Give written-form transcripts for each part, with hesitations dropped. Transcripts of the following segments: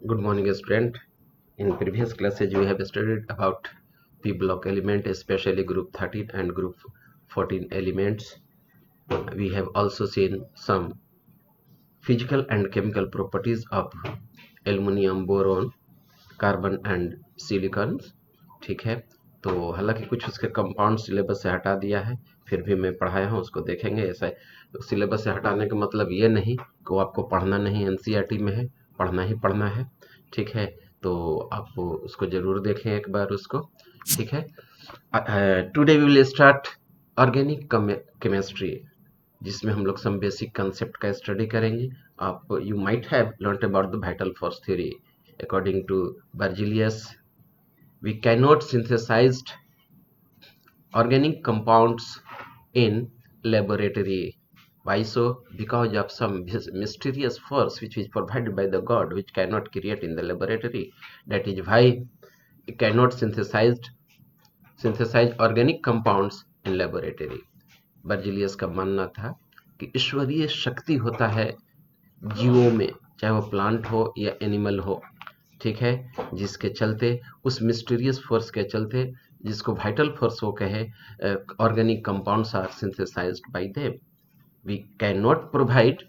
Good morning, student. In previous classes, we have studied about p block element, especially group 13 and group 14 elements. We have also seen some physical and chemical properties of aluminum, boron, carbon and silicon. ठीक है, तो हालांकि कुछ उसके compound syllabus से हटा दिया है, फिर भी मैं पढ़ाया हूँ, उसको देखेंगे। ऐसा सिलेबस से हटाने का मतलब ये नहीं कि वो आपको पढ़ना नहीं एनसीईआरटी में है, पढ़ना ही पढ़ना है। ठीक है, तो आप उसको जरूर देखें एक बार उसको। ठीक है, today we will start organic chemistry, जिसमें हम लोग सम बेसिक कंसेप्ट का स्टडी करेंगे। आप you might have learned about the vital force theory. According to Berzelius, we cannot synthesize organic compounds in laboratory. Why so? Because of some mysterious force which is provided by the God, which cannot create in the laboratory. That is why we cannot synthesize organic compounds in laboratory. Berzelius का मानना था कि ईश्वरीय शक्ति होता है जीवों में, चाहे वो प्लांट हो या एनिमल हो। ठीक है, जिसके चलते, उस मिस्टीरियस फोर्स के चलते, जिसको वाइटल फोर्स वो कहे, organic compounds are synthesized by them. We can not provide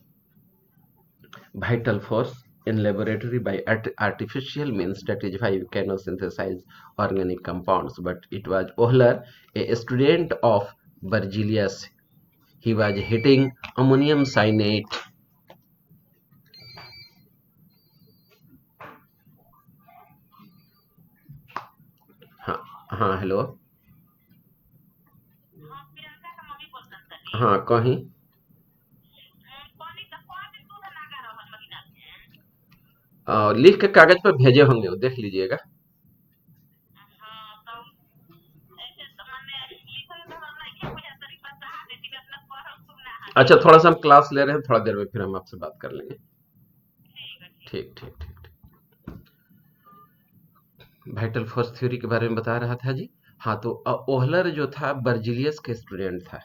vital force in laboratory by artificial means. That is why we cannot synthesize organic compounds. But it was Euler, a student of Berzelius. He was heating ammonium cyanide. हाँ हाँ, hello. हाँ, कहीं लिख के कागज पर भेजे होंगे, वो देख लीजिएगा। अच्छा, थोड़ा सा हम क्लास ले रहे हैं, थोड़ा देर में फिर हम आपसे बात कर लेंगे। ठीक ठीक ठीक। वाइटल फोर्स थ्योरी के बारे में बता रहा था जी। हाँ, तो ओहलर जो था बर्जिलियस के स्टूडेंट था।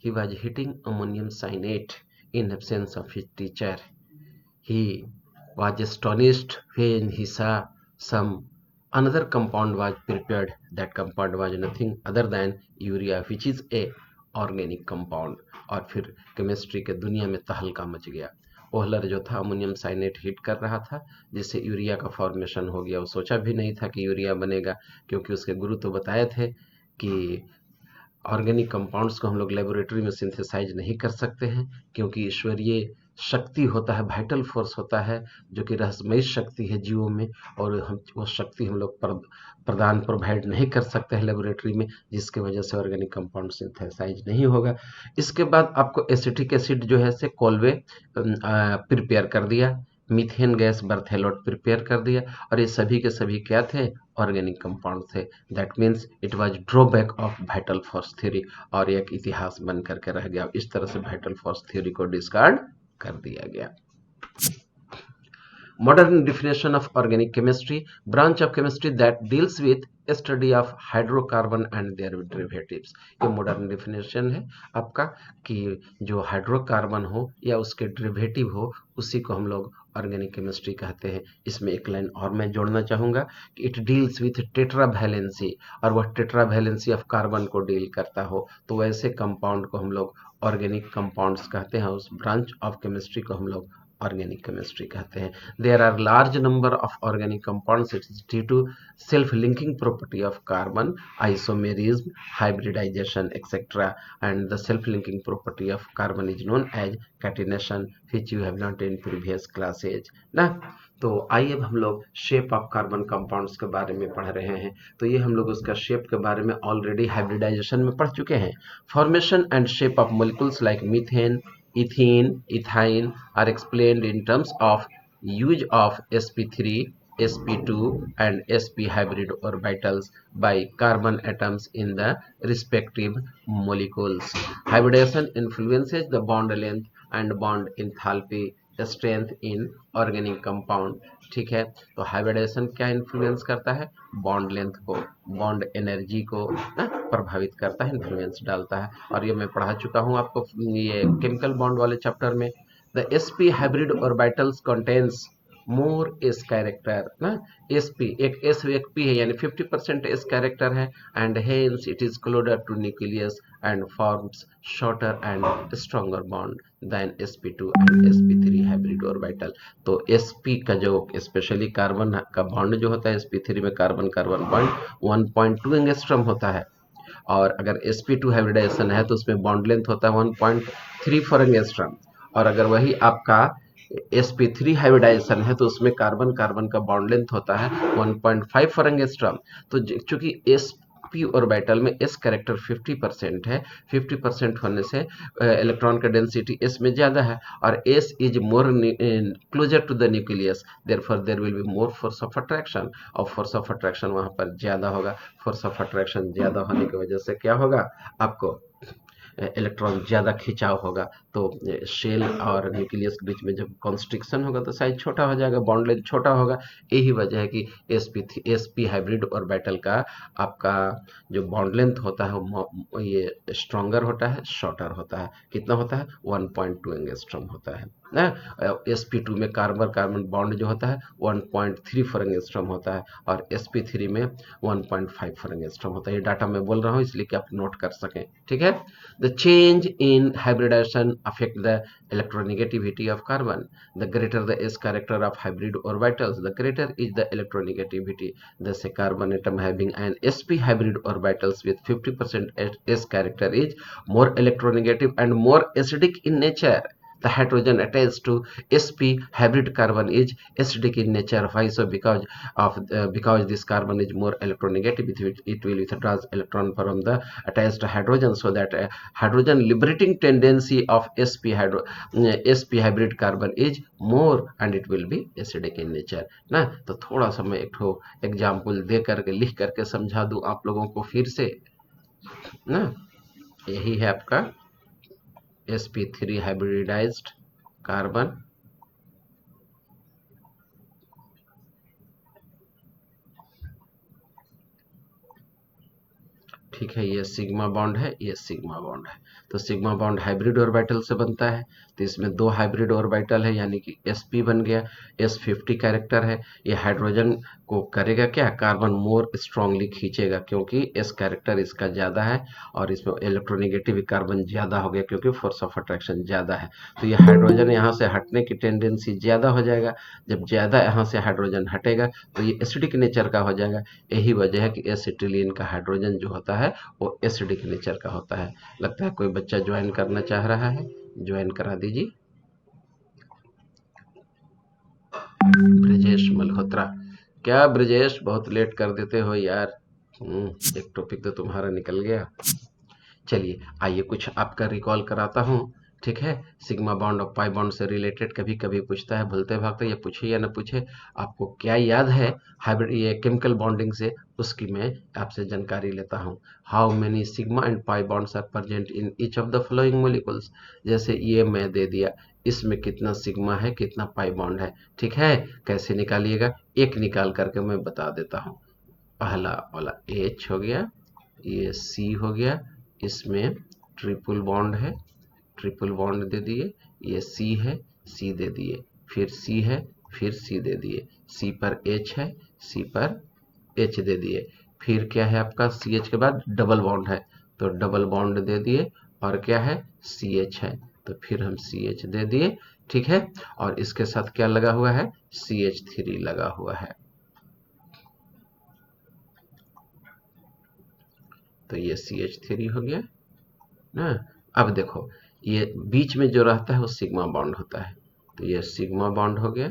He was heating ammonium cyanate in absence of his teacher. He was astonished when he saw some another compound was prepared. That compound was nothing other than urea, which is a organic compound. और फिर chemistry के दुनिया में तहलका much गया। ओहलर जो था ammonium साइनेट heat कर रहा था, जिससे यूरिया का फॉर्मेशन हो गया। वो सोचा भी नहीं था कि यूरिया बनेगा, क्योंकि उसके गुरु तो बताए थे कि ऑर्गेनिक कंपाउंड्स को हम लोग लेबोरेटरी में सिंथेसाइज नहीं कर सकते हैं, क्योंकि ईश्वरीय शक्ति होता है, वाइटल फोर्स होता है, जो कि रहस्यमयी शक्ति है जीवों में, और हम वो शक्ति हम लोग प्रोवाइड नहीं कर सकते हैं लेबोरेटरी में, जिसकी वजह से ऑर्गेनिक कंपाउंड सिंथेसाइज नहीं होगा। इसके बाद आपको एसिटिक एसिड जो है से कोलवे प्रिपेयर कर दिया, मीथेन गैस बर्थेलोट प्रिपेयर कर दिया, और ये सभी के सभी क्या थे? ऑर्गेनिक कंपाउंड थे। That means it was drawback of vital force theory, और एक इतिहास बन करके रह गया। इस तरह से वाइटल फोर्स थ्योरी को डिस्कार्ड कर दिया गया। Modern definition of organic chemistry, branch of chemistry that deals with study of hydrocarbon and their derivatives. ये मॉडर्न डिफिनेशन है आपका, कि जो हाइड्रोकार्बन हो या उसके डेरिवेटिव हो, उसी को हम लोग ऑर्गेनिक केमिस्ट्री कहते हैं। इसमें एक लाइन और मैं जोड़ना चाहूँगा कि it deals with tetra valency, और वह टेट्रा वैलेंसी ऑफ कार्बन को डील करता हो, तो वैसे कंपाउंड को हम लोग ऑर्गेनिक कंपाउंड्स कहते हैं। उस ब्रांच ऑफ केमिस्ट्री को हम लोग ऑर्गेनिक केमिस्ट्री कहते हैं। There are large number of organic compounds due to self linking property of carbon, isomerism, hybridization etcetera, and the self linking property of carbon is known as catenation, which you have learned in previous classes ना। तो आइए अब हम लोग shape of carbon compounds के बारे में पढ़ रहे हैं। तो ये हम लोग उसका शेप के बारे में ऑलरेडी हाइब्रिडाइजेशन में पढ़ चुके हैं। Formation and shape of molecules like methane, ethene, ethyne are explained in terms of use of sp3, sp2 and sp hybrid orbitals by carbon atoms in the respective molecules. Hybridization influences the bond length and bond enthalpy strength in organic compound. ठीक है, तो hybridisation क्या influence करता है? Bond length को, bond energy को प्रभावित करता है, इन्फ्लुएंस डालता है। और ये मैं पढ़ा चुका हूँ आपको ये केमिकल बॉन्ड वाले चैप्टर में। The sp hybrid orbitals contains more S character ना, sp एक s एक p है यानी 50% s कैरेक्टर है, and hence it is closer to nucleus and forms shorter and stronger bond than sp2 and sp3 hybrid orbital. तो sp का जो specially carbon का बॉन्ड जो होता है sp3 में कार्बन कार्बन बॉन्ड 1.2 एंगस्ट्रॉम होता है, और अगर sp2 हाइब्रिडाइजेशन है तो उसमें बॉन्ड लेंथ होता है 1.34 एंगस्ट्रॉम, और अगर वही आपका sp3 हाइब्रिडाइजेशन है तो उसमें कार्बन कार्बन का बॉन्ड लेंथ होता है 1.54 एंगस्ट्रॉम। तो चूंकि sp ऑर्बिटल में s कैरेक्टर 50% है, 50% होने से इलेक्ट्रॉन का डेंसिटी s में ज्यादा है, और s is more closer to the nucleus, therefore there will be more force of attraction, और फोर्स ऑफ अट्रैक्शन वहां पर ज्यादा होगा। फोर्स ऑफ अट्रैक्शन ज्यादा होने की वजह से क्या होगा, आपको इलेक्ट्रॉन ज़्यादा खिंचाव होगा, तो शेल और न्यूक्लियस के बीच में जब कॉन्स्ट्रिक्शन होगा तो साइज छोटा हो जाएगा, बॉन्ड लेंथ छोटा होगा। यही वजह है कि sp हाइब्रिड ऑर्बिटल का आपका जो बॉन्ड लेंथ होता है वो ये स्ट्रॉन्गर होता है, शॉर्टर होता है। कितना होता है, 1.2 एंगस्ट्रॉम होता है ना। sp2 में कार्बन कार्बन बॉन्ड जो होता है 1.34 एंगस्ट्रॉम होता है, और sp3 में 1.54 एंगस्ट्रॉम होता है। ये डाटा मैं बोल रहा हूँ इसलिए कि आप नोट कर सकें, ठीक है। The change in hybridization affect the electronegativity of carbon. The greater the s character of hybrid orbitals, the greater is the electronegativity. Thus, a carbon atom having an sp hybrid orbitals with 50% s character is more electronegative and more acidic in nature. The hydrogen attached to sp hybrid carbon is acidic in nature. Why so? Because this carbon is more electronegative, it will withdraw electron from the attached hydrogen, so that hydrogen liberating tendency of sp hybrid carbon is more and it will be acidic in nature ना। तो थोड़ा सा मैं एक ठो example दे करके लिख करके समझा दूं आप लोगों को फिर से ना। यही है आपका sp3 हाइब्रिडाइज्ड कार्बन, ठीक है। ये सिग्मा बॉन्ड है, ये सिग्मा बॉन्ड है। तो सिग्मा बॉन्ड हाइब्रिड ऑर्बिटल से बनता है, तो इसमें दो हाइब्रिड ऑर्बिटल है यानी कि sp बन गया। s50 कैरेक्टर है, ये हाइड्रोजन को करेगा क्या, कार्बन मोर स्ट्रांगली खींचेगा, क्योंकि s कैरेक्टर इसका ज़्यादा है, और इसमें इलेक्ट्रोनेगेटिव कार्बन ज़्यादा हो गया क्योंकि फोर्स ऑफ अट्रैक्शन ज़्यादा है। तो ये हाइड्रोजन यहाँ से हटने की टेंडेंसी ज़्यादा हो जाएगा। जब ज़्यादा यहाँ से हाइड्रोजन हटेगा तो ये एसिडिक नेचर का हो जाएगा। यही वजह है कि एसिटिलीन का हाइड्रोजन जो होता है वो एसिडिक नेचर का होता है। लगता है कोई बच्चा ज्वाइन करना चाह रहा है, ज्वाइन करा दीजिए। ब्रजेश मल्होत्रा, क्या ब्रजेश बहुत लेट कर देते हो यार। एक टॉपिक तो तुम्हारा निकल गया। चलिए आइए कुछ आपका रिकॉल कराता हूँ, ठीक है। सिग्मा बॉन्ड और पाई बॉन्ड से रिलेटेड कभी कभी पूछता है, भूलते भागते, या पूछे या ना पूछे, आपको क्या याद है हाइब्रिड ये केमिकल बॉन्डिंग से, उसकी मैं आपसे जानकारी लेता हूँ। How many sigma and pi bonds are present in each of the following molecules. जैसे ये मैं दे दिया, इसमें कितना सिग्मा है कितना पाई बॉन्ड है, ठीक है। कैसे निकालिएगा, एक निकाल करके मैं बता देता हूँ। पहला वाला H हो गया, ये C हो गया, इसमें ट्रिपल बॉन्ड है, ट्रिपल बॉन्ड दे दिए, ये C है, C दे दिए, फिर C है, फिर C दे दिए, C पर H है, C पर H दे दिए, फिर क्या है आपका CH के बाद डबल बॉन्ड है तो डबल बॉन्ड दे दिए, और क्या है CH है तो फिर हम CH दे दिए, ठीक है। और इसके साथ क्या लगा हुआ है, CH3 लगा हुआ है, तो ये CH3 हो गया ना। अब देखो ये बीच में जो रहता है वो सिग्मा बॉन्ड होता है, तो ये सिग्मा बॉन्ड हो गया।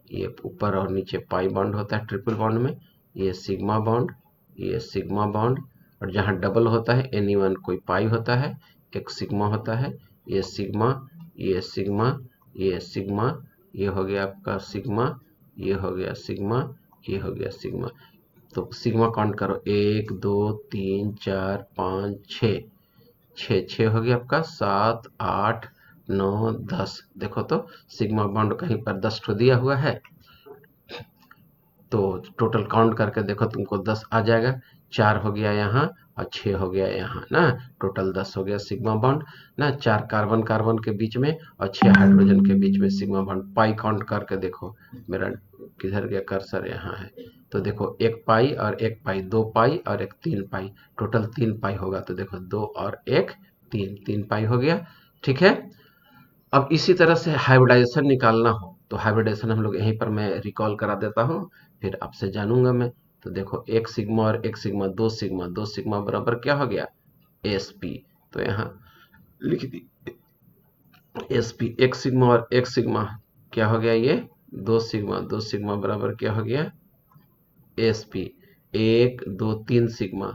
ये ऊपर और नीचे पाई बॉन्ड होता है ट्रिपल बॉन्ड में, ये सिग्मा बॉन्ड, ये सिग्मा बॉन्ड, और जहाँ डबल होता है Ni1 कोई पाई होता है, एक सिग्मा होता है, ये सिग्मा, ये सिग्मा, ये सिग्मा, ये हो गया आपका सिग्मा, ये हो गया सिग्मा, ये हो गया सिग्मा। तो सिग्मा काउंट करो, 1 2 3 4 5 6, 6 हो गया आपका, 7 8 9 10। देखो तो सिग्मा बॉन्ड कहीं पर 10 ठो दिया हुआ है, तो टोटल काउंट करके देखो तुमको 10 आ जाएगा। 4 हो गया यहाँ, और 6 हो गया यहाँ ना, टोटल 10 हो गया सिग्मा बॉन्ड ना, 4 कार्बन कार्बन के बीच में और 6 हाइड्रोजन के बीच में सिग्मा बॉन्ड। पाई काउंट करके देखो, मेरा किधर गया कर्सर, यहाँ है। तो देखो 1 पाई और 1 पाई, 2 पाई और एक 3 पाई, टोटल 3 पाई होगा। तो देखो 2 और 1 3 पाई हो गया, ठीक है। अब इसी तरह से हाइब्रिडाइजेशन निकालना हो तो हाइब्रिडाइजेशन हम लोग यहीं पर मैं रिकॉल करा देता हूँ, फिर आपसे जानूंगा मैं। तो देखो 1 सिग्मा और 1 सिग्मा, 2 सिग्मा, 2 सिग्मा बराबर क्या हो गया, sp। तो यहाँ लिख दी sp, 1 सिग्मा और 1 सिग्मा क्या हो गया, ये 2 सिग्मा, 2 सिग्मा बराबर क्या हो गया, sp। 1 2 3 सिग्मा,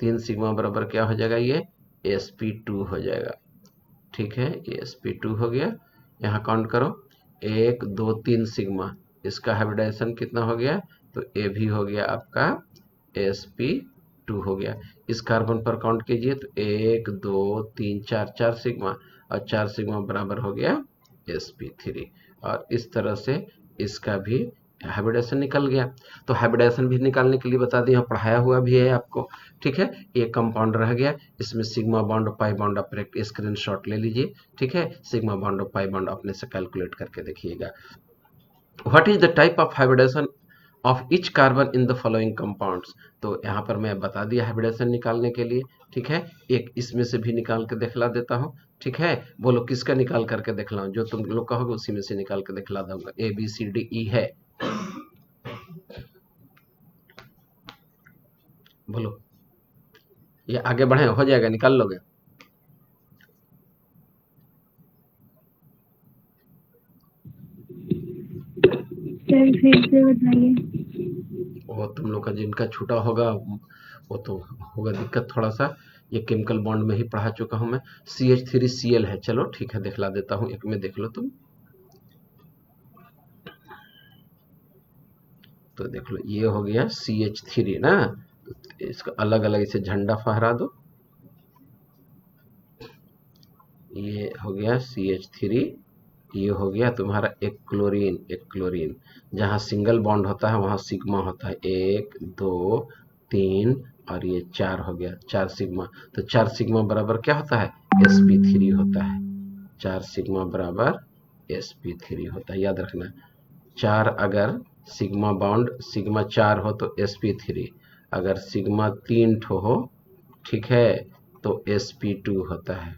3 सिग्मा बराबर क्या हो जाएगा, ये sp2 हो जाएगा, ठीक है। ये sp2 हो गया। यहाँ काउंट करो, 1 2 3 सिग्मा, इसका हाइब्रिडाइजेशन कितना हो गया, तो ये भी हो गया आपका sp2 हो गया। इस कार्बन पर काउंट कीजिए तो 1 2 3 4, 4 सिग्मा और 4 सिग्मा बराबर हो गया sp3। और इस तरह से इसका भी हाइब्रिडेशन निकल गया। तो हाइब्रिडेशन भी निकालने के लिए बता दिया, पढ़ाया हुआ भी है आपको, ठीक है। एक कंपाउंड रह गया, इसमें सिग्मा बॉन्ड और पाई बॉन्ड आप स्क्रीनशॉट ले लीजिए, ठीक है। सिग्मा बॉन्ड और पाई बॉन्ड अपने से कैलकुलेट करके देखिएगा। What is the type of hybridization of each carbon in the following compounds. तो यहाँ पर मैं बता दिया हाइब्रिडेशन निकालने के लिए, ठीक है। एक इसमें से भी निकाल के दिखला देता हूँ, ठीक है। बोलो किसका निकाल करके दिखलाऊं, जो तुम लोग कहोगे उसी में से निकाल के दिखला दूंगा। ABCDE है, बोलो ये आगे बढ़े, हो जाएगा, निकाल लोगे। सर फिर से बताइए। वो तुम लोग का जिनका छूटा होगा वो तो होगा दिक्कत थोड़ा सा। ये केमिकल बॉन्ड में ही पढ़ा चुका हूं मैं। CH3Cl है, चलो ठीक है दिखला देता हूँ, एक में देख लो तुम। तो देख लो ये हो गया CH3 ना, तो इसका अलग अलग इसे झंडा फहरा दो। ये हो गया CH3, ये हो गया तुम्हारा एक क्लोरीन, एक क्लोरीन। जहाँ सिंगल बॉन्ड होता है वहाँ सिग्मा होता है, 1 2 3 और ये 4 हो गया, 4 सिग्मा। तो 4 सिग्मा बराबर क्या होता है, sp3 होता है। 4 सिग्मा बराबर sp3 होता है, याद रखना। 4 अगर सिग्मा बॉन्ड सिग्मा 4 हो तो sp3, अगर सिग्मा 3 ठो हो, ठीक है, तो sp2 होता है।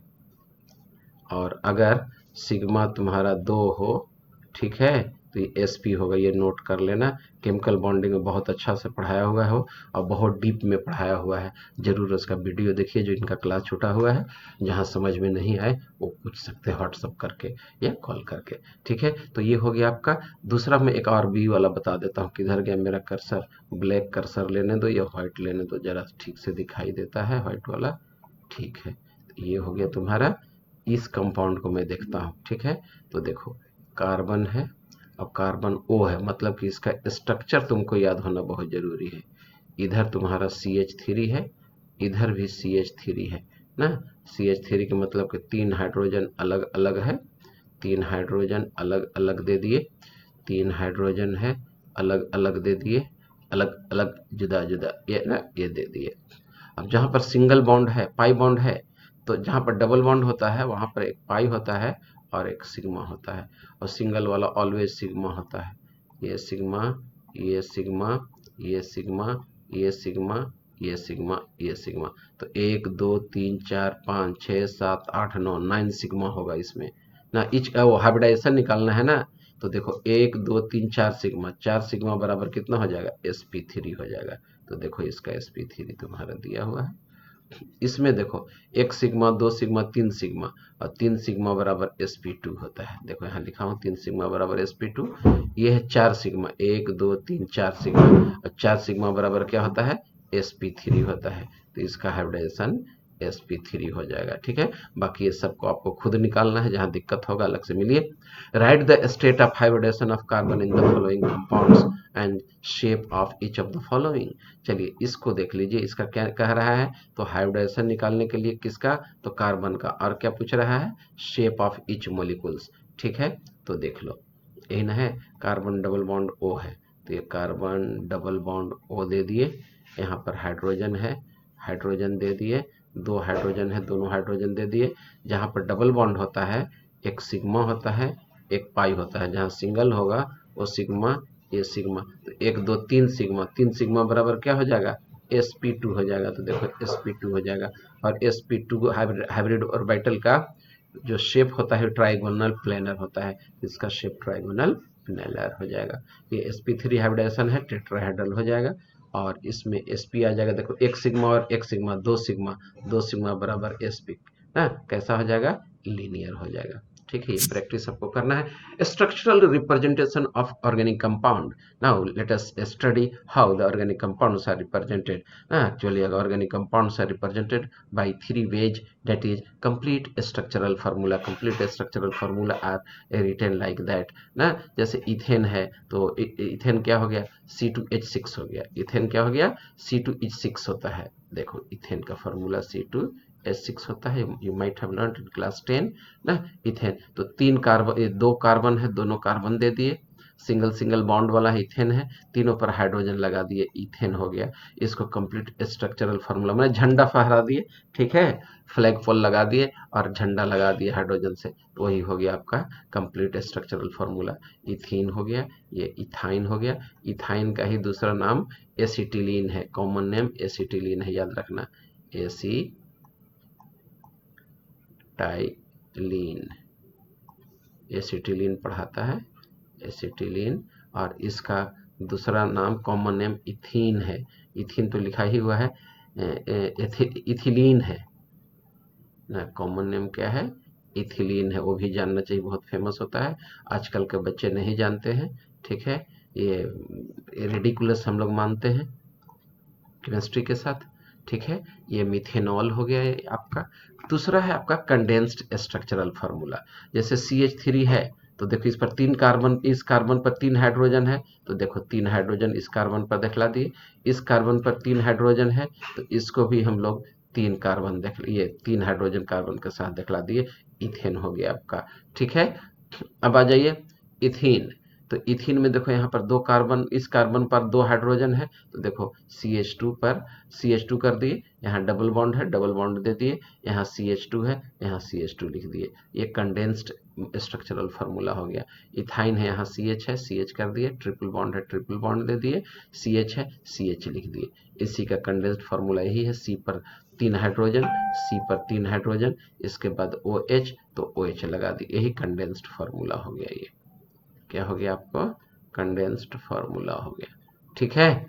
और अगर सिग्मा तुम्हारा 2 हो, ठीक है, तो ये sp होगा, ये नोट कर लेना। केमिकल बॉन्डिंग में बहुत अच्छा से पढ़ाया हुआ है और बहुत डीप में पढ़ाया हुआ है। जरूर उसका वीडियो देखिए जो इनका क्लास छूटा हुआ है। जहाँ समझ में नहीं आए वो पूछ सकते हैं व्हाट्सअप करके या कॉल करके, ठीक है। तो ये हो गया आपका। दूसरा मैं एक और बी वाला बता देता हूँ, किधर गया मेरा कर्सर। ब्लैक कर्सर लेने दो या व्हाइट लेने दो, जरा ठीक से दिखाई देता है व्हाइट वाला, ठीक है। ये हो गया तुम्हारा। इस कंपाउंड को मैं देखता हूँ, ठीक है। तो देखो कार्बन है और कार्बन O है, मतलब कि इसका स्ट्रक्चर तुमको याद होना बहुत जरूरी है। इधर तुम्हारा CH3 है, इधर भी CH3 है ना। CH3 का मतलब कि 3 हाइड्रोजन अलग अलग है, 3 हाइड्रोजन अलग अलग दे दिए, 3 हाइड्रोजन है अलग अलग दे दिए, अलग अलग जुदा जुदा ये ना, ये दे दिए। अब जहाँ पर सिंगल बॉन्ड है, पाई बॉन्ड है, तो जहाँ पर डबल बॉन्ड होता है वहाँ पर एक पाई होता है और एक सिग्मा होता है, और सिंगल वाला ऑलवेज सिग्मा होता है। ये सिग्मा, ये सिग्मा, ये सिग्मा, ये सिग्मा, ये सिग्मा, ये सिग्मा। तो 1 2 3 4 5 6 7 8 9, 9 सिग्मा होगा इसमें ना। इच वो हाइब्रिडाइजेशन निकालना है ना। तो देखो 1 2 3 4 सिग्मा, 4 सिग्मा बराबर कितना हो जाएगा, sp3 हो जाएगा। तो देखो इसका sp3 तुम्हारा दिया हुआ है। इसमें देखो 1 सिग्मा 2 सिग्मा 3 सिग्मा, और 3 सिग्मा बराबर sp2 होता है। देखो यहाँ लिखा हूँ 3 सिग्मा बराबर sp2। ये है 4 सिग्मा, 1 2 3 4 सिग्मा, और 4 सिग्मा बराबर क्या होता है, sp3 होता है। तो इसका हाइब्रिडाइजेशन sp3 हो जाएगा, ठीक है। बाकी ये सबको आपको खुद निकालना है, जहाँ दिक्कत होगा अलग से मिलिए। Write the state of hybridization of carbon in the following compounds and shape of each of the following. चलिए इसको देख लीजिए, इसका क्या कह रहा है। तो हाइब्रिडेशन निकालने के लिए किसका, तो कार्बन का, और क्या पूछ रहा है, शेप ऑफ ईच मॉलिक्यूल्स, ठीक है। तो देख लो यही ना है, कार्बन डबल बॉन्ड O है, तो ये कार्बन डबल बॉन्ड O दे दिए। यहाँ पर हाइड्रोजन है, हाइड्रोजन दे दिए, 2 हाइड्रोजन है, दोनों हाइड्रोजन दे दिए। जहाँ पर डबल बॉन्ड होता है एक सिग्मा होता है, एक पाई होता है। जहाँ सिंगल होगा वो सिग्मा, ये सिग्मा, तो 1 2 3 सिग्मा, 3 सिग्मा बराबर क्या हो जाएगा, sp2 हो जाएगा। तो देखो sp2 हो जाएगा। और sp2 हाइब्रिड ऑर्बिटल का जो शेप होता है ट्राइगोनल प्लेनर होता है, इसका शेप ट्राइगोनल प्लेनर हो जाएगा। ये sp3 हाइब्रिडेशन है, टेट्राहेड्रल हो जाएगा। और इसमें sp आ जाएगा, देखो एक सिग्मा और एक सिग्मा, 2 सिग्मा, 2 सिग्मा बराबर sp, ना कैसा हो जाएगा, लीनियर हो जाएगा। ठीक है, ये प्रैक्टिस आपको करना है। Structural representation of organic compound. Now let us study how the organic compounds are represented. Actually organic compounds are represented by 3 ways, that is complete structural formula। complete structural formula are written like that ना। जैसे ethane है तो ethane क्या हो गया, C2H6 हो गया। Ethane क्या हो गया, C2H6 होता है। देखो इथेन का फॉर्मूला C2H6 होता है, you might have learned in class 10 ना। इथेन तो 3 कार्बन, 2 कार्बन है, दोनों कार्बन दे दिए, सिंगल सिंगल बॉन्ड वाला इथेन है, तीनों पर हाइड्रोजन लगा दिए, इथेन हो गया। इसको कंप्लीट स्ट्रक्चरल फार्मूला में झंडा फहरा दिए, ठीक है, फ्लैग पोल लगा दिए और झंडा लगा दिए हाइड्रोजन से, तो वही हो गया आपका कंप्लीट स्ट्रक्चरल फार्मूला। इथीन हो गया, ये इथाइन हो गया। इथाइन का ही दूसरा नाम एसिटिलीन है, कॉमन नेम एसिटिलीन है, याद रखना, एसिटाइलीन, एसिटिलीन पढ़ाता है, एसिटिलीन। और इसका दूसरा नाम कॉमन नेम इथीन है। इथीन तो लिखा ही हुआ है, इथिलीन है ना, कॉमन नेम क्या है, इथिलीन है। वो भी जानना चाहिए, बहुत फेमस होता है, आजकल के बच्चे नहीं जानते हैं, ठीक है। ये रेडिकुलस हम लोग मानते हैं केमिस्ट्री के साथ, ठीक है। ये मिथेनॉल हो गया है आपका। दूसरा है आपका कंडेंस्ड स्ट्रक्चरल फार्मूला। जैसे CH3 है तो देखो इस पर 3 कार्बन, इस कार्बन पर 3 हाइड्रोजन है, तो देखो 3 हाइड्रोजन इस कार्बन पर दिखला दिए। इस कार्बन पर 3 हाइड्रोजन है तो इसको भी हम लोग 3 कार्बन देख लिए, 3 हाइड्रोजन कार्बन के साथ दिखला दिए, इथेन हो गया आपका, ठीक है। अब आ जाइए इथीन। तो इथीन में देखो यहाँ पर 2 कार्बन, इस कार्बन पर 2 हाइड्रोजन है, तो देखो CH2 पर CH2 कर दिए, यहाँ डबल बॉन्ड है, डबल बॉन्ड दे दिए, यहाँ CH2 है, यहाँ CH2 लिख दिए। ये कंडेंस्ड स्ट्रक्चरल फार्मूला हो गया। इथाइन है, यहाँ CH है, CH कर दिए, ट्रिपल बॉन्ड है, ट्रिपल बॉन्ड दे दिए, CH है, CH लिख दिए। इसी का कंडेंस्ड फार्मूला यही है, C पर 3 हाइड्रोजन, C पर 3 हाइड्रोजन, इसके बाद OH, तो OH लगा दी, यही कंडेंस्ड फार्मूला हो गया। ये क्या हो गया आपको, कंडेंस्ड फार्मूला हो गया, ठीक है।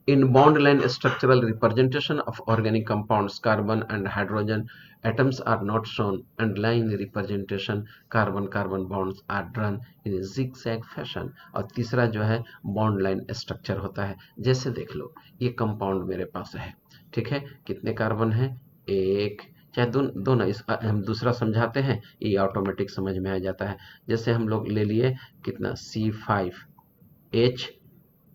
In bond line structural representation of organic compounds, carbon and hydrogen atoms are not shown, and line representation carbon carbon bonds are drawn in a zigzag fashion। और तीसरा जो है बॉन्ड लाइन स्ट्रक्चर होता है। जैसे देख लो ये कंपाउंड मेरे पास है, ठीक है, कितने कार्बन है, एक, चाहे दोनों, इस हम दूसरा समझाते हैं, ये ऑटोमेटिक समझ में आ जाता है। जैसे हम लोग ले लिए कितना, C5H,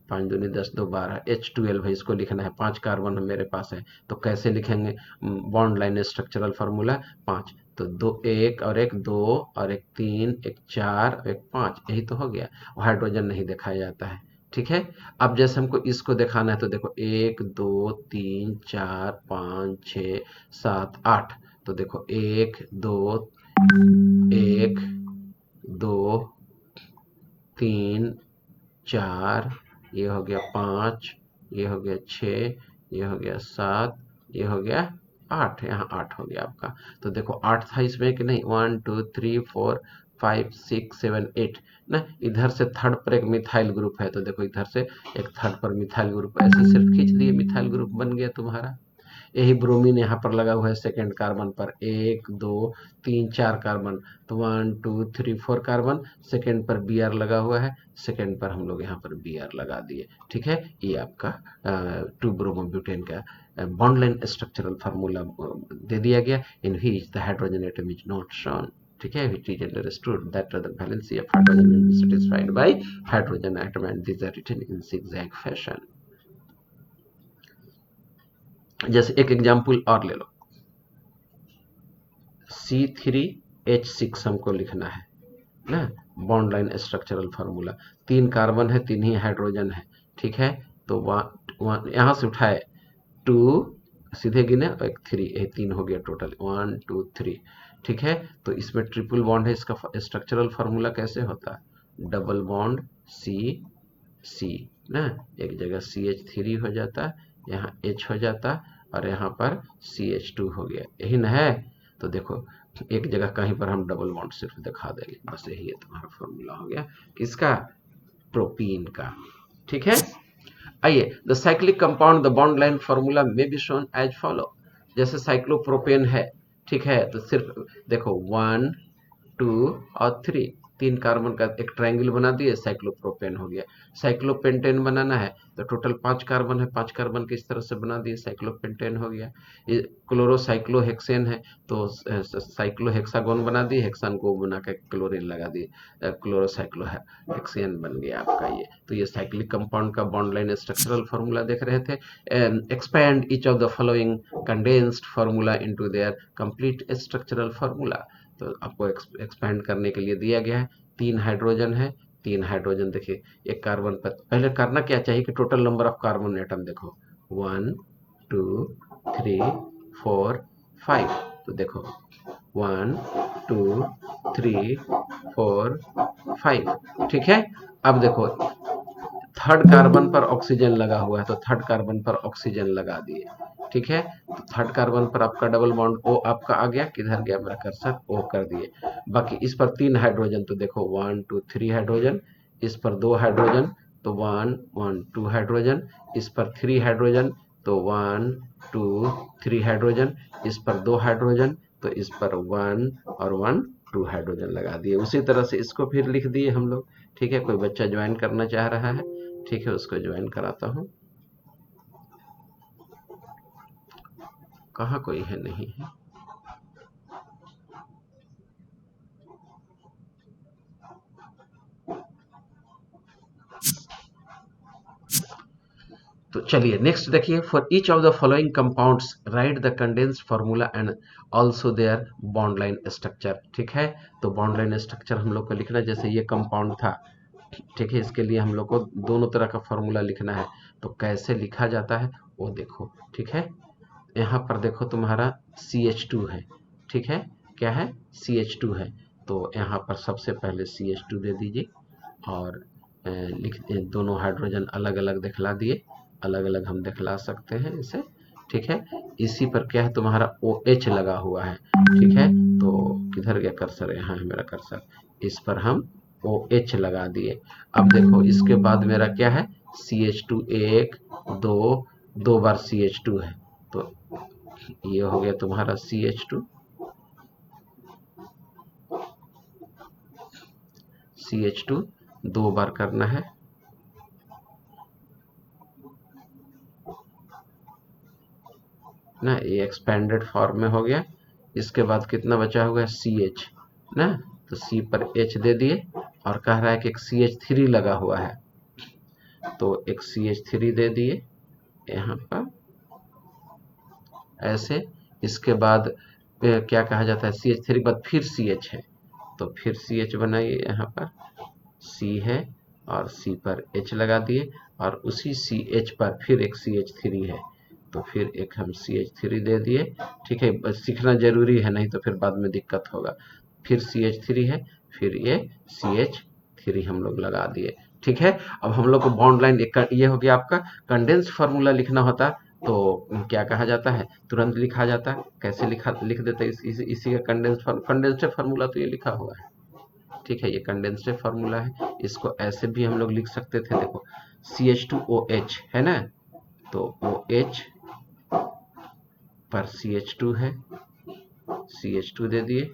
5 दूनी 10, 2 12, H12 है, इसको लिखना है, 5 कार्बन मेरे पास है, तो कैसे लिखेंगे, बॉन्ड लाइन स्ट्रक्चरल फार्मूला 5, तो 2 1 और 1 2 और 1 3, 1 4 और 1 5, यही तो हो गया। हाइड्रोजन नहीं दिखाया जाता है, ठीक है। अब जैसे हमको इसको दिखाना है तो देखो 1 2 3 4 5 6 7 8, तो देखो 1 2 1 2 3 4, ये हो गया 5, ये हो गया 6, ये हो गया 7, ये हो गया 8, यहाँ 8 हो गया आपका। तो देखो 8 था इसमें कि नहीं, 1 2 3 4 5 6 7 8 ना। इधर से थर्ड पर एक मिथाइल ग्रुप है, तो देखो इधर से एक थर्ड पर मिथाइल ग्रुप, ऐसे सिर्फ खींच दिए, मिथाइल ग्रुप बन गया तुम्हारा। यही ब्रोमीन यहाँ पर लगा हुआ है सेकेंड कार्बन पर, 1 2 3 4 कार्बन, तो 1 2 3 4 कार्बन, सेकेंड पर Br लगा हुआ है, सेकेंड पर हम लोग यहाँ पर Br लगा दिए, ठीक है। ये आपका 2 ब्रोमोब्यूटेन का बॉन्ड लाइन स्ट्रक्चरल फार्मूला दे दिया गया, in which the hydrogen atom is not shown, ठीक है। It is understood that the valency of hydrogen will be satisfied by hydrogen atom, and these are written in zigzag fashion। जैसे एक example और ले लो, C3H6 हमको लिखना है ना, bond line structural formula, 3 carbon है, 3 ही हाइड्रोजन है, ठीक है। तो यहाँ से उठाए 2 सीधे गिने और एक 3, ये 3 हो गया टोटल 1 2 3। ठीक है, तो इसमें ट्रिपल बॉन्ड है, इसका स्ट्रक्चरल फार्मूला कैसे होता है, डबल बॉन्ड सी सी ना, एक जगह CH3 हो जाता, यहाँ H हो जाता और यहाँ पर CH2 हो गया, यही ना है। तो देखो एक जगह कहीं पर हम डबल बॉन्ड सिर्फ दिखा देंगे, बस यही है तुम्हारा फॉर्मूला हो गया किसका, प्रोपीन का। ठीक है, आइए the cyclic compound the bond line formula में बी शोन एज फॉलो। जैसे साइक्लोप्रोपेन है, ठीक है, तो सिर्फ देखो 1 2 और 3, 3 कार्बन का एक ट्रायंगल बना दिए, साइक्लोप्रोपेन हो गया। साइक्लोपेंटेन बनाना है तो टोटल 5 कार्बन है, 5 कार्बन के इस तरह से बना दिए, साइक्लोपेंटेन हो गया। ये क्लोरोसाइक्लोहेक्सेन है तो साइक्लोहेक्सागोन बना दिए, हेक्सान को बना के क्लोरीन लगा दिए, क्लोरोसाइक्लोहेक्सेन बन गया आपका ये। तो ये साइक्लिक कंपाउंड का बॉन्ड लाइन स्ट्रक्चरल फार्मूला देख रहे थे। Expand each of the following condensed formula into their complete structural formula. तो आपको एक्सपैंड करने के लिए दिया गया है, 3 हाइड्रोजन है, 3 हाइड्रोजन देखिए, एक कार्बन पर पहले करना क्या चाहिए कि total number of carbon atom देखो 1 2 3 4 5, तो देखो 1 2 3 4 5। ठीक है, अब देखो थर्ड कार्बन पर ऑक्सीजन लगा हुआ है तो थर्ड कार्बन पर ऑक्सीजन लगा दिए। ठीक है, तो थर्ड कार्बन पर आपका डबल बॉन्ड O आपका आ गया, किधर गया मेरा कर्सर, O कर दिए। बाकी इस पर 3 हाइड्रोजन तो देखो 1 2 3 हाइड्रोजन, इस पर 2 हाइड्रोजन तो 1 1 2 हाइड्रोजन, इस पर 3 हाइड्रोजन तो 1 2 3 हाइड्रोजन, इस पर 2 हाइड्रोजन तो इस पर 1 और 1 2 हाइड्रोजन लगा दिए। उसी तरह से इसको फिर लिख दिए हम लोग। ठीक है, कोई बच्चा ज्वाइन करना चाह रहा है, ठीक है, उसको ज्वाइन कराता हूँ। कहाँ कोई है, नहीं है। तो चलिए नेक्स्ट देखिए, for each of the following compounds write the condensed formula and also their bond line structure. ठीक है, तो बॉन्ड लाइन स्ट्रक्चर हम लोग को लिखना, जैसे ये कंपाउंड था, ठीक है, इसके लिए हम लोग को दोनों तरह का फार्मूला लिखना है। तो कैसे लिखा जाता है वो देखो। ठीक है, यहाँ पर देखो तुम्हारा CH2 है, ठीक है, क्या है, CH2 है, तो यहाँ पर सबसे पहले CH2 दे दीजिए और लिख दोनों हाइड्रोजन अलग अलग दिखला दिए, अलग अलग हम दिखला सकते हैं इसे। ठीक है, इसी पर क्या है तुम्हारा OH लगा हुआ है। ठीक है, तो किधर गया कर्सर, यहाँ है मेरा कर्सर, इस पर हम OH लगा दिए। अब देखो इसके बाद मेरा क्या है, CH2 1 2 2 बार CH2 है, तो ये हो गया तुम्हारा CH2, CH2 2 बार करना है, ना, ये एक्सपेंडेड फॉर्म में हो गया। इसके बाद कितना बचा हुआ है, CH ना, तो C पर H दे दिए और कह रहा है कि एक CH3 लगा हुआ है, तो एक CH3 दे दिए यहाँ पर ऐसे। इसके बाद क्या कहा जाता है, CH3 के बाद फिर CH है, तो फिर CH बनाइए, यहाँ पर C है और C पर H लगा दिए और उसी CH पर फिर एक CH3 है, तो फिर एक हम CH3 दे दिए। ठीक है, बस सीखना जरूरी है, नहीं तो फिर बाद में दिक्कत होगा। फिर CH3 है, फिर ये CH3 हम लोग लगा दिए। ठीक है, अब हम लोग को बॉन्ड लाइन ये हो गया आपका। कंडेंस्ड फार्मूला लिखना होता तो क्या कहा जाता है, तुरंत लिखा जाता है। कैसे लिख देते हैं, इसी का कंडेंस्ड फार्मूला तो ये लिखा हुआ है। ठीक है, ये कंडेंस्ड फार्मूला है, इसको ऐसे भी हम लोग लिख सकते थे, देखो CH2OH है ना, तो OH पर CH2 है, CH2 दे दिए।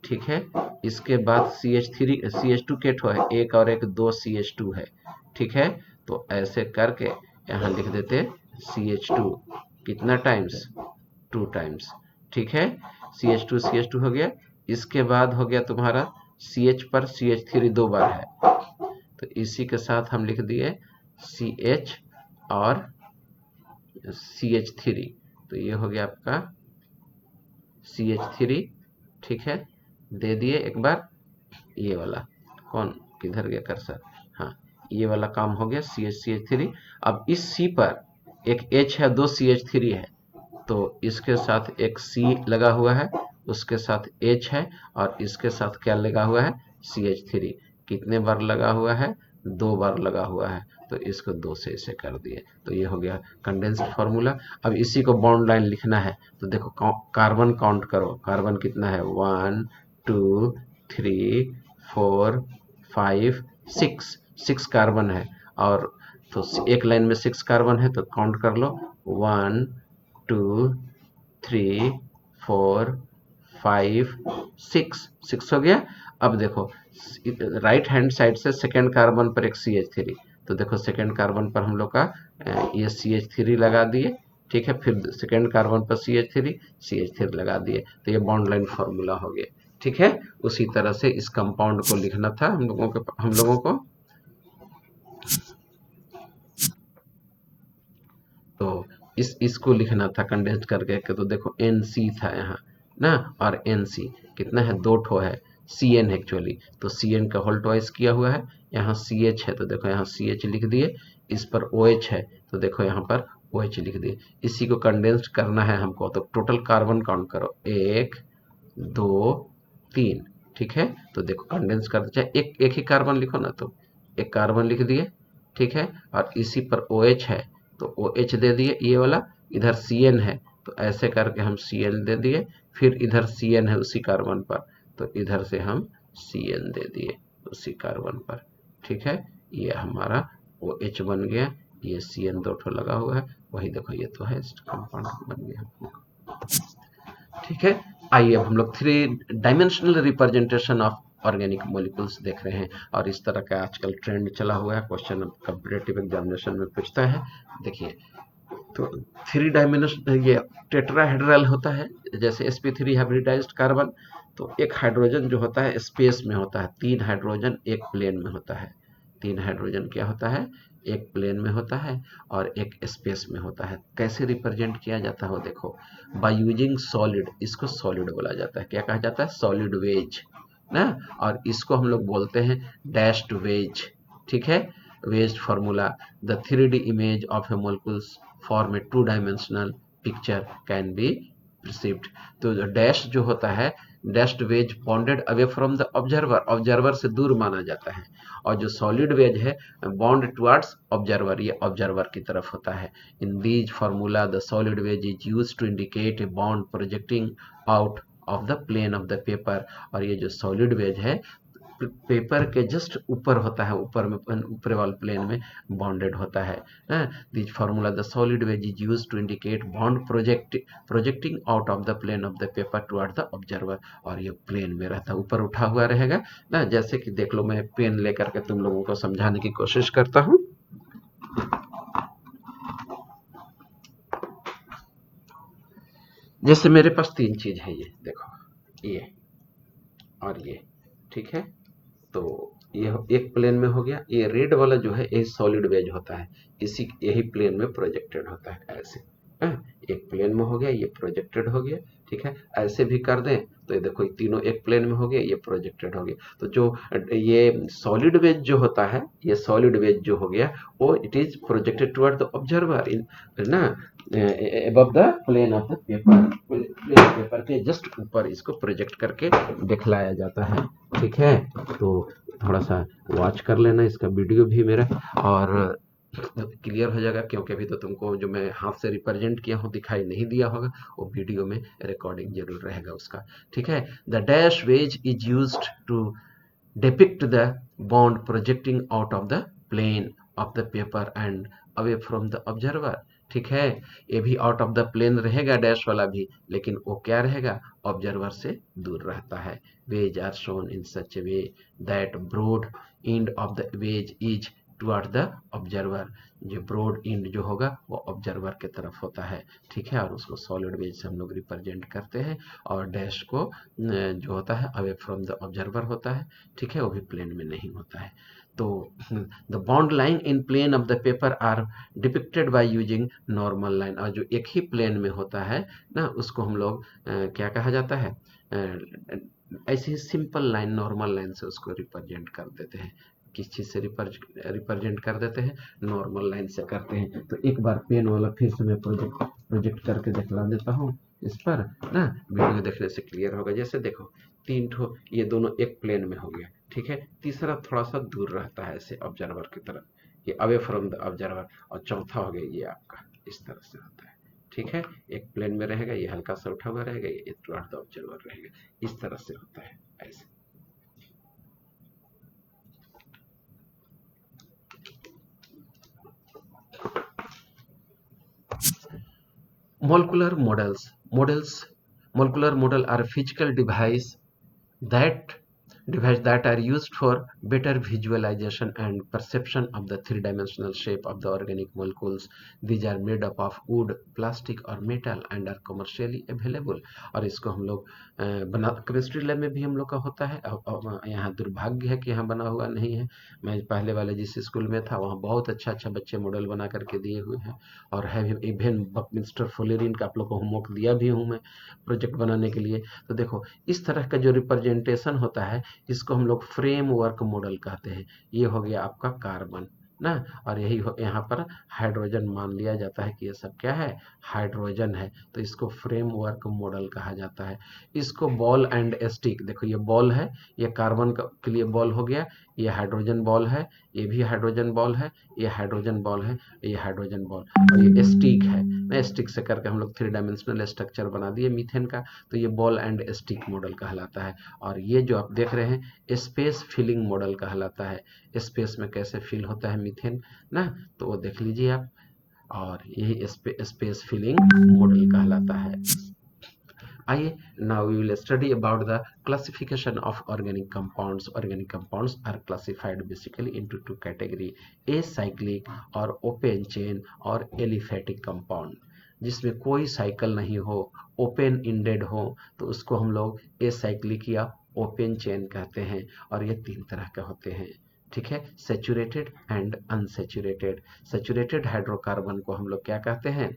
ठीक है, इसके बाद CH2 के ठो है, एक और एक 2 CH2 है। ठीक है, तो ऐसे करके यहाँ लिख देते CH2 कितना टाइम्स, 2 टाइम्स। ठीक है, CH2 हो गया। इसके बाद हो गया तुम्हारा CH पर CH3 2 बार है, तो इसी के साथ हम लिख दिए CH और CH3, तो ये हो गया आपका CH3। ठीक है, दे दिए एक बार, ये वाला कौन, किधर गया कर्सर, हाँ, ये वाला काम हो गया CH3। अब इस C पर एक H है, 2 CH3 है, तो इसके साथ एक C लगा हुआ है, उसके साथ H है, और इसके साथ क्या लगा हुआ है, CH3। कितने बार लगा हुआ है, 2 बार लगा हुआ है, तो इसको 2 से इसे कर दिए, तो ये हो गया कंडेंस्ड फार्मूला। अब इसी को बॉन्ड लाइन लिखना है, तो देखो कार्बन काउंट करो, कार्बन कितना है, 1 2 3 4 5 6, 6 कार्बन है, और तो एक लाइन में 6 कार्बन है, तो काउंट कर लो, 1 2 3 4 5 6 हो गया। अब देखो राइट हैंड साइड से सेकेंड कार्बन पर एक CH3, तो देखो सेकेंड कार्बन पर हम लोग का ये CH3 लगा दिए, ठीक है, फिर सेकेंड कार्बन पर CH3 लगा दिए, तो ये बॉन्ड लाइन फार्मूला हो गया, ठीक है। उसी तरह से इस कंपाउंड को लिखना था हम लोगों को, तो इसको लिखना था कंडेंस करके, तो देखो NC था यहाँ ना, और NC कितना है, 2 ठो है, CN एक्चुअली, तो CN का होल ट्वाइस किया हुआ है, यहाँ CH है, तो देखो यहाँ CH लिख दिए, इस पर OH है, तो देखो यहाँ पर OH लिख दिए। इसी को कंडेंस्ड करना है हमको, तो टोटल कार्बन काउंट करो, 1 2 3, ठीक है, तो देखो कंडेंस कर चाहे एक ही कार्बन लिखो ना, तो एक कार्बन लिख दिए, ठीक है, और इसी पर OH है, तो OH दे दिए ये वाला, इधर CN है, तो ऐसे करके हम CN दे दिए, फिर इधर CN है उसी कार्बन पर, तो इधर से हम CN दे दिए उसी कार्बन पर, ठीक है, ये हमारा OH बन गया, ये CN 2 ठो लगा हुआ है, वही देखो ये तो है कंपाउंड बन गया, ठीक है। आइए अब हम लोग 3 dimensional representation of organic molecules देख रहे हैं, और इस तरह का आजकल ट्रेंड चला हुआ है, क्वेश्चन कॉम्पिटिटिव एग्जामिनेशन में पूछता है। देखिए, तो 3 डायमेंशन ये टेट्राहेड्रल होता है, जैसे sp3 हाइब्रिडाइज्ड कार्बन, तो एक हाइड्रोजन जो होता है स्पेस में होता है, 3 हाइड्रोजन एक प्लेन में होता है, 3 हाइड्रोजन क्या होता है, एक प्लेन में होता है और एक स्पेस में होता है। कैसे रिप्रेजेंट किया जाता है वो देखो, बाय यूजिंग सॉलिड, इसको सॉलिड बोला जाता है, क्या कहा जाता है, सॉलिड वेज ना, और इसको हम लोग बोलते हैं डैश्ड वेज, ठीक है, wedge formula, the 3D image of a molecules form a 2 dimensional picture can be perceived। तो डैश जो होता है, dashed wedge bonded away from the observer, observer से दूर माना जाता है, और जो सॉलिड वेज है बॉन्ड टुवर्ड्स ऑब्जर्वर, ये ऑब्जर्वर की तरफ होता है। In these formula the solid wedge is used to indicate a bond projecting out of the plane of the paper, और ये जो सॉलिड वेज है पेपर के जस्ट ऊपर होता है, ऊपर में ऊपर वाले प्लेन में बॉन्डेड होता है। This formula the solid wedge is used to indicate bond projecting out of the plane of the paper toward the observer, और ये प्लेन में रहता है, ऊपर उठा हुआ रहेगा ना, जैसे कि देख लो मैं पेन लेकर के तुम लोगों को समझाने की कोशिश करता हूँ। जैसे मेरे पास 3 चीज है, ये देखो, ये और ये, ठीक है, तो ये एक प्लेन में हो गया, ये रेड वाला जो है ये सॉलिड वेज होता है, इसी यही प्लेन में प्रोजेक्टेड होता है, ऐसे एक प्लेन में हो गया, ये प्रोजेक्टेड हो गया, ठीक है, ऐसे भी कर दें तो ये देखो तीनों एक प्लेन में हो गया, ये प्रोजेक्टेड हो गया। तो जो ये सॉलिड वेज जो होता है, ये सॉलिड वेज जो हो गया वो it is projected toward the observer इन ना above the plane of the paper, plain paper के जस्ट ऊपर इसको प्रोजेक्ट करके दिखलाया जाता है, ठीक है। तो थोड़ा सा वॉच कर लेना इसका वीडियो भी मेरा, और क्लियर हो जाएगा, क्योंकि अभी तो तुमको जो मैं हाथ से रिप्रेजेंट किया हूँ दिखाई नहीं दिया होगा, वो वीडियो में रिकॉर्डिंग जरूर रहेगा उसका, ठीक है। The dash wedge is used to depict the bond projecting out of the plane of the paper and away from the observer, ठीक है, ये भी आउट ऑफ द प्लेन रहेगा डैश वाला भी, लेकिन वो क्या रहेगा, ऑब्जर्वर से दूर रहता है। Wedge are shown in such a way that broad end of the wedge is toward the observer, जो ब्रॉड एंड जो होगा वो ऑब्जर्वर के तरफ होता है, ठीक है, और उसको सॉलिड वेज से हम लोग रिप्रेजेंट करते हैं, और डैश को जो होता है अवे फ्रॉम द ऑब्जर्वर होता है, ठीक है, वो भी प्लेन में नहीं होता है। तो the bond line in plane of the paper are depicted by using normal line, और जो एक ही प्लेन में होता है ना उसको हम लोग क्या कहा जाता है, ऐसे ही सिंपल लाइन, नॉर्मल लाइन से उसको रिप्रेजेंट कर देते हैं, किस चीज़ से रिप्रेजेंट कर देते हैं, नॉर्मल लाइन से करते हैं। तो एक बार पेन वाला फिर से मैं प्रोजेक्ट करके दिखला देता हूँ इस पर ना, वीडियो देखने से क्लियर होगा। जैसे देखो 3 ठो ये दोनों एक प्लेन में हो गया, ठीक है, तीसरा थोड़ा सा दूर रहता है ऐसे ऑब्जर्वर की तरफ, ये अवे फ्रॉम द ऑब्जर्वर, और चौथा हो गया ये आपका इस तरह से होता है, ठीक है, एक प्लेन में रहेगा, ये हल्का सा उठा हुआ रहेगा, ये टुवर्ड द ऑब्जर्वर रहेगा, इस तरह से होता है ऐसे। Molecular molecular model are physical that that are used for better visualization and perception of the three-dimensional shape of the organic molecules. These are made up of wood, plastic or metal and are commercially available. और इसको हम लोग बना chemistry lab में भी हम लोग का होता है। यहाँ दुर्भाग्य है कि यहाँ बना हुआ नहीं है। मैं पहले वाले जिस स्कूल में था वहाँ बहुत अच्छा बच्चे मॉडल बना करके दिए हुए हैं, और है भी इवन बकमिस्टर फुलेरिन का आप लोग को होमवर्क दिया भी हूँ मैं प्रोजेक्ट बनाने के लिए। तो देखो इस तरह का जो रिप्रेजेंटेशन होता है इसको हम लोग फ्रेमवर्क मॉडल कहते हैं। ये हो गया आपका कार्बन ना, और यही यहाँ पर हाइड्रोजन मान लिया जाता है कि ये सब क्या है, हाइड्रोजन है, तो इसको फ्रेमवर्क मॉडल कहा जाता है। इसको बॉल एंड स्टिक, देखो ये बॉल है, ये कार्बन के लिए बॉल हो गया, ये हाइड्रोजन बॉल है, ये भी हाइड्रोजन बॉल है, ये हाइड्रोजन बॉल है, ये हाइड्रोजन बॉल, और ये स्टिक है ना, स्टिक से करके हम लोग 3 डायमेंशनल स्ट्रक्चर बना दिए मीथेन का, तो ये बॉल एंड स्टिक मॉडल कहलाता है। और ये जो आप देख रहे हैं स्पेस फिलिंग मॉडल कहलाता है। स्पेस में कैसे फिल होता है मीथेन ना, तो वो देख लीजिए आप, और यही स्पेस फिलिंग मॉडल कहलाता है। आइए now we will study about the classification of organic compounds. Organic compounds are classified basically into 2 category, acyclic और open chain और aliphatic compound। जिसमें कोई साइकिल नहीं हो, ओपन इंडेड हो, तो उसको हम लोग एसाइक्लिक या ओपन चेन कहते हैं। और ये 3 तरह के होते हैं, ठीक है, saturated and unsaturated. Saturated hydrocarbon को हम लोग क्या कहते हैं,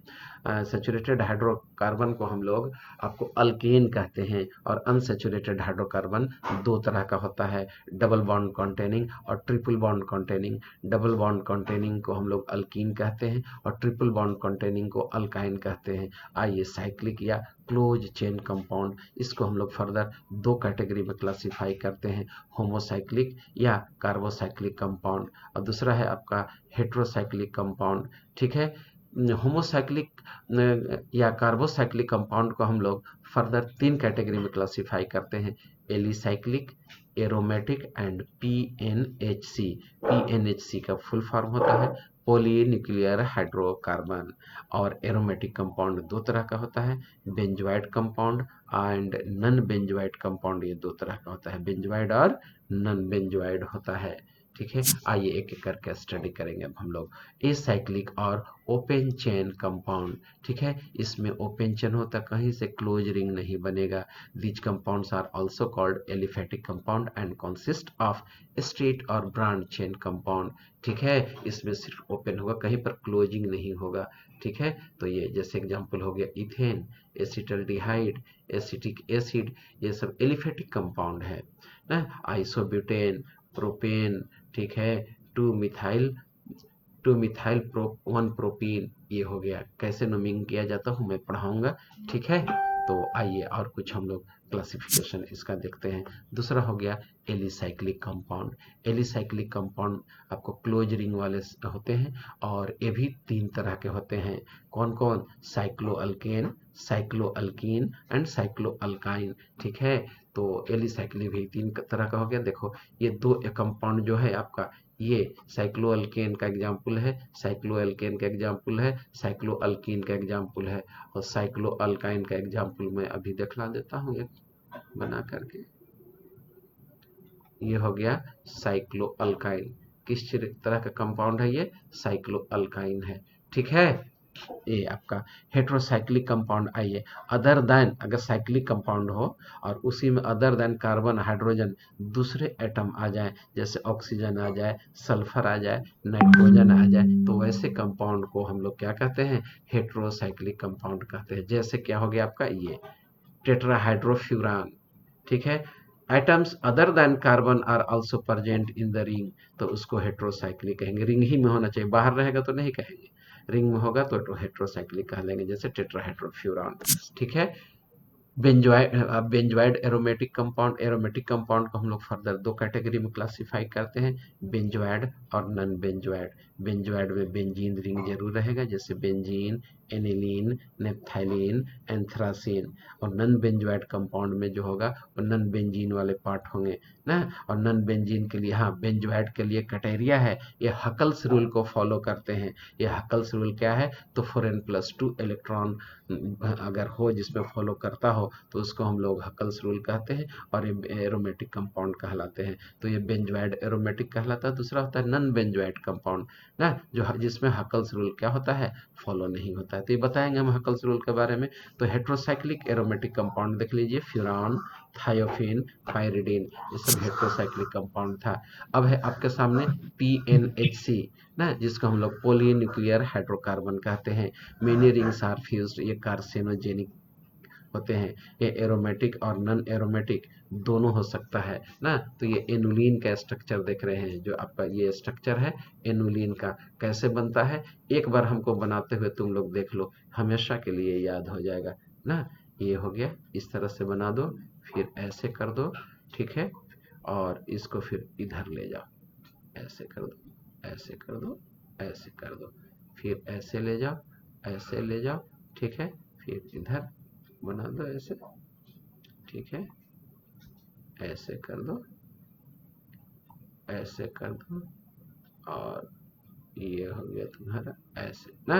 सैचुरेटेड हाइड्रोकार्बन को हम लोग आपको अल्केन कहते हैं। और अनसैचुरेटेड हाइड्रोकार्बन 2 तरह का होता है, डबल बॉन्ड कंटेनिंग और triple bond containing. Double bond containing को हम लोग अल्कीन कहते हैं और ट्रिपल बॉन्ड कंटेनिंग को अल्काइन कहते हैं। आइए साइक्लिक या क्लोज चेन कंपाउंड, इसको हम लोग फर्दर 2 कैटेगरी में क्लासीफाई करते हैं, होमोसाइक्लिक या कार्बोसाइक्लिक कंपाउंड, और दूसरा है आपका हेट्रोसाइक्लिक कंपाउंड, ठीक है। होमोसाइक्लिक या कार्बोसाइक्लिक कंपाउंड को हम लोग फर्दर 3 कैटेगरी में क्लासीफाई करते हैं, alicyclic, aromatic and PNHC. PNHC का फुल फॉर्म होता है पॉलीन्यूक्लियर हाइड्रोकार्बन। और एरोमेटिक कंपाउंड 2 तरह का होता है, benzoid compound and non benzoid compound, ये 2 तरह का होता है, बेंजोइड और नॉन बेंजोइड होता है, ठीक है। आइए एक एक करके स्टडी करेंगे अब हम लोग एसाइक्लिक और ओपन चेन कंपाउंड, ठीक है। इसमें ओपन चेन होता है, कहीं से क्लोज रिंग नहीं बनेगा। These compounds are also called aliphatic compound and consist of straight or branch chain compound, ठीक है। इसमें सिर्फ ओपन होगा, कहीं पर क्लोजिंग नहीं होगा, ठीक है। तो ये जैसे एग्जांपल हो गया इथेन, एसिटल्डिहाइड, एसिटिक एसिड, ये सब एलिफेटिक कंपाउंड है ना। आइसोब्यूटेन, प्रोपेन, ठीक है, 2 मिथाइल 1 प्रोपीन, ये हो गया। कैसे नोमिंग किया जाता हूँ मैं पढ़ाऊंगा, ठीक है। तो आइए और कुछ हम लोग क्लासिफिकेशन इसका देखते हैं। दूसरा हो गया एलिसाइक्लिक कंपाउंड। एलिसाइक्लिक कंपाउंड आपको क्लोज रिंग वाले होते हैं, और ये भी 3 तरह के होते हैं। कौन कौन, साइक्लोअल्केन, साइक्लोअल्कीन एंड साइक्लोअल्काइन, ठीक है। तो एलिसाइक्लिक भी 3 तरह का हो गया। देखो ये 2 कंपाउंड जो है आपका, ये साइक्लोअल्केन का एग्जाम्पल है, साइक्लोअल्केन का एग्जाम्पल है, साइक्लोअल्कीन का एग्जाम्पल है, और साइक्लोअल्काइन का एग्जाम्पल मैं अभी दिखला देता हूँ एक बना करके। ये हो गया साइक्लोअल्काइन, किस तरह का कंपाउंड है, ये साइक्लोअल्काइन है, ठीक है। ये आपका हेट्रोसाइक्लिक कंपाउंड। आइए अदर देन, अगर साइक्लिक कंपाउंड हो और उसी में अदर देन कार्बन, हाइड्रोजन, दूसरे एटम आ जाए, जैसे ऑक्सीजन आ जाए, सल्फर आ जाए, नाइट्रोजन आ जाए, तो वैसे कंपाउंड को हम लोग क्या कहते हैं, हेट्रोसाइक्लिक कंपाउंड कहते हैं। जैसे क्या हो गया आपका ये टेट्राहाइड्रोफ्यूरान, ठीक है, atoms other than carbon are also present in the ring, तो उसको हेट्रोसाइक्लिक कहेंगे। रिंग ही में होना चाहिए, बाहर रहेगा तो नहीं कहेंगे, रिंग में होगा तो हेट्रोसाइक्लिक कह लेंगे, जैसे टेट्राहेड्रोफ्यूरॉन। ठीक है। Benzoid aromatic compound, aromatic compound को हम लोग फर्दर दो कैटेगरी में क्लासिफाई करते हैं, बेंजोइड और नॉन बेंजोइड। बेंजोइड में बेंजीन रिंग जरूर रहेगा, जैसे बेंजीन, एनिलीन, नेप्थाइलीन, एंथ्रासीन। और नॉन बेंजोइड कंपाउंड में जो होगा वो नॉन बेंजीन वाले पार्ट होंगे ना। और नॉन बेंजीन के लिए, हाँ, बेंजोइड के लिए क्राइटेरिया है, ये हकल्स रूल को फॉलो करते हैं। ये हकल्स रूल क्या है, तो 4n+2 इलेक्ट्रॉन अगर हो जिसमें फॉलो करता हो तो उसको हम लोग हकल्स रूल कहते हैं, और ये एरोमेटिक कंपाउंड कहलाते हैं। तो ये बेंजोइड एरोमेटिक कहलाता है। दूसरा होता है नॉन बेंजोइड कंपाउंड ना, जो जिसमें हकल्स रूल क्या होता है, फॉलो नहीं होता है। तो ये बताएंगे हम हकल्स रूल के बारे में। तो हेट्रोसाइक्लिक एरोमेटिक कंपाउंड देख लीजिए, फ्यूरान, थायोफिन, पायरिडीन, ये सब हेट्रोसाइक्लिक कंपाउंड था। अब है आपके सामने PNHC ना, जिसको हम लोग पोली न्यूक्लियर हाइड्रोकार्बन कहते हैं। मेनी रिंग्स आर फ्यूज्ड, ये कार्सिनोजेनिक होते हैं। ये एरोमेटिक और नॉन एरोमेटिक दोनों हो सकता है ना। तो ये एनुलिन का स्ट्रक्चर देख रहे हैं, जो आपका ये स्ट्रक्चर है एनुलिन का, कैसे बनता है एक बार हमको बनाते हुए तुम लोग देख लो, हमेशा के लिए याद हो जाएगा ना। ये हो गया, इस तरह से बना दो, फिर ऐसे कर दो, ठीक है। और इसको फिर इधर ले जाओ, ऐसे कर दो, ऐसे कर दो, ऐसे कर दो, फिर ऐसे ले जाओ, ऐसे ले जाओ, ठीक है। फिर इधर बना दो ऐसे, ठीक है, ऐसे कर दो, ऐसे कर दो, और ये हो गया तुम्हारा ऐसे ना।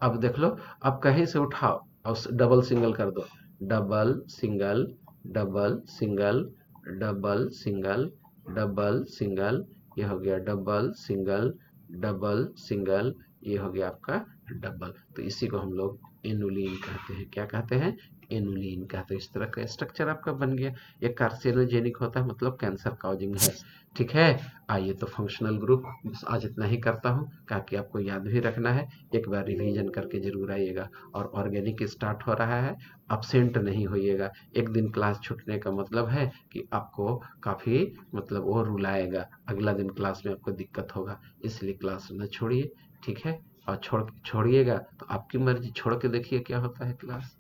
अब देख लो, अब कहीं से उठाओ और डबल सिंगल कर दो, double single, double single, double single, double single, ये हो गया डबल सिंगल, डबल सिंगल, ये हो गया आपका डबल। तो इसी को हम लोग एनुलिन कहते हैं। क्या कहते हैं, एनुलिन कहते हैं। इस तरह का स्ट्रक्चर आपका बन गया। ये कार्सिनोजेनिक होता है, मतलब कैंसर कॉजिंग है। ठीक है। आइए तो फंक्शनल ग्रुप आज इतना ही करता हूँ, ताकि आपको याद भी रखना है, एक बार रिवीजन करके जरूर आइएगा। और ऑर्गेनिक स्टार्ट हो रहा है, absent नहीं होइएगा। एक दिन क्लास छूटने का मतलब है कि आपको काफ़ी मतलब वो रुलाएगा, अगला दिन क्लास में आपको दिक्कत होगा, इसलिए क्लास न छोड़िए। ठीक है। और छोड़िएगा तो आपकी मर्जी, छोड़ के देखिए क्या होता है क्लास।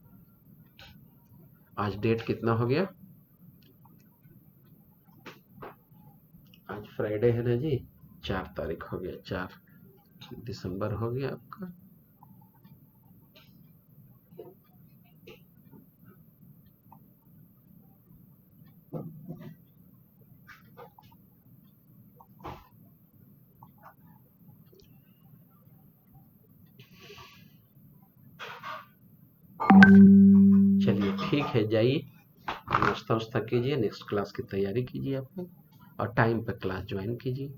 आज डेट कितना हो गया, आज फ्राइडे है ना जी, 4 तारीख हो गया, 4 दिसंबर हो गया आपका। चलिए ठीक है, जाइए नाश्ता वास्ता कीजिए, नेक्स्ट क्लास की तैयारी कीजिए आप लोग, और टाइम पर क्लास ज्वाइन कीजिए।